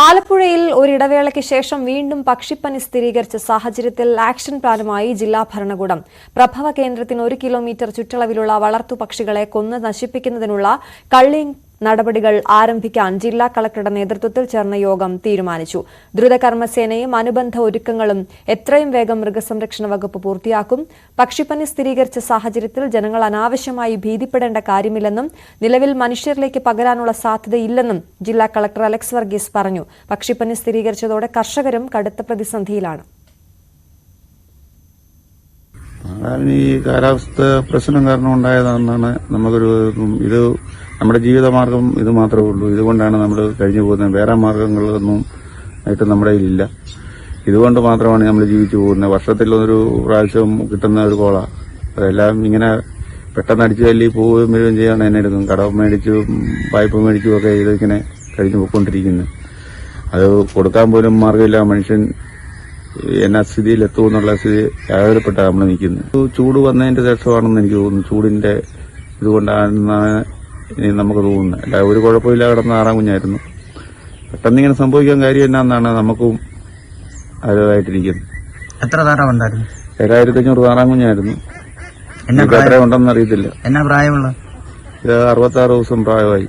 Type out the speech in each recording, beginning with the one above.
ആലപ്പുഴയിൽ ഒരിടവേളയ്ക്ക് ശേഷം വീണ്ടും പക്ഷിപ്പനി സ്ഥിരീകരിച്ച സാഹചര്യത്തിൽ ആക്ഷൻ പ്ലാനുമായി ജില്ലാ ഭരണകൂടം പ്രഭവ കേന്ദ്രത്തിന് 1 കിലോമീറ്റർ ചുറ്റളവിലുള്ള വളർത്തുപക്ഷികളെ കൊന്ന് നശിപ്പിക്കുന്നതിനുള്ള കള്ളിംഗ് നടപടികൾ ആരംഭിക്കാൻ ജില്ലാ കളക്ടറുടെ നേതൃത്വത്തിൽ ചേർന്ന യോഗം തീരുമാനിച്ചു. ദ്രുതകർമ്മസേനയും അനുബന്ധ ഒരുക്കങ്ങളും എത്രയും വേഗം മൃഗസംരക്ഷണ വകുപ്പ് പൂർത്തിയാക്കും. പക്ഷിപ്പനി സ്ഥിരീകരിച്ച സാഹചര്യത്തിൽ ജനങ്ങൾ അനാവശ്യമായി ഭീതിപ്പെടേണ്ട കാര്യമില്ലെന്നും നിലവിൽ മനുഷ്യരിലേക്ക് പകരാനുള്ള സാധ്യതയില്ലെന്നും ജില്ലാ കളക്ടർ അലക്സ് വർഗീസ് പറഞ്ഞു. പക്ഷിപ്പനി സ്ഥിരീകരിച്ചതോടെ കർഷകരും കടുത്ത പ്രതിസന്ധിയിലാണ്. ഈ കാലാവസ്ഥ പ്രശ്നം കാരണം ഉണ്ടായതെന്നാണ് ഇത് നമ്മുടെ ജീവിതമാർഗം ഇത് മാത്രമേ ഉള്ളൂ. ഇതുകൊണ്ടാണ് നമ്മൾ കഴിഞ്ഞു പോകുന്നത്. വേറെ മാർഗങ്ങളൊന്നും ആയിട്ട് നമ്മുടെ കയ്യിലില്ല. ഇതുകൊണ്ട് മാത്രമാണ് നമ്മൾ ജീവിച്ചു പോകുന്നത്. വർഷത്തിലൊരു പ്രാവശ്യം കിട്ടുന്ന ഒരു കോള അതെല്ലാം ഇങ്ങനെ പെട്ടെന്ന് അടിച്ചു തല്ലി പോവുകയും വരികയും ചെയ്യാൻ എന്നെ എടുക്കും. കടം മേടിച്ചും വായ്പ മേടിച്ചും ഒക്കെ ഇതിങ്ങനെ കഴിഞ്ഞു പോയിക്കൊണ്ടിരിക്കുന്നത്. അത് കൊടുക്കാൻ പോലും മാർഗമില്ല. മനുഷ്യൻ എന്നാ സ്ഥിതിയിലെത്തുമെന്നുള്ള സ്ഥിതി വ്യാകുലപ്പെട്ടാണ് നമ്മൾ നിൽക്കുന്നത്. ചൂട് വന്നതിന്റെ ശേഷമാണെന്ന് എനിക്ക് തോന്നുന്നു. ചൂടിന്റെ ഇതുകൊണ്ടാണെന്നാണ് നമുക്ക് തോന്നുന്നത്. അല്ല, ഒരു കുഴപ്പമില്ല, കിടന്ന ആറാം കുഞ്ഞായിരുന്നു. പെട്ടെന്ന് ഇങ്ങനെ സംഭവിക്കാൻ കാര്യം എന്നാന്നാണ് നമുക്കും ആലോചിച്ചിരിക്കുന്നത്. എത്ര താറാവുണ്ടായിരുന്നു? 7500 താറാം കുഞ്ഞായിരുന്നു. എത്ര ഉണ്ടെന്ന് അറിയത്തില്ല. എന്നാ പ്രായമുള്ള? ഇത് 66 ദിവസം പ്രായമായി.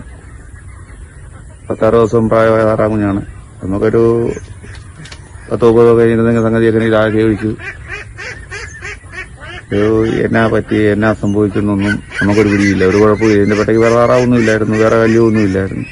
66 ദിവസം പ്രായമായ താറാം കുഞ്ഞാണ്. നമുക്കൊരു 10-30 കഴിഞ്ഞിരുന്നെങ്കിൽ സംഗതിയൊക്കെ ഇതാലോചിച്ചു. എന്നാ പറ്റി, എന്നാ സംഭവിക്കുന്നൊന്നും നമുക്കൊരു പിടിയില്ല. ഒരു കുഴപ്പമില്ല. ഇതിന്റെ പെട്ടയ്ക്ക് വേറെ താറാവൊന്നും ഇല്ലായിരുന്നു, വേറെ കല്യൊന്നും ഇല്ലായിരുന്നു.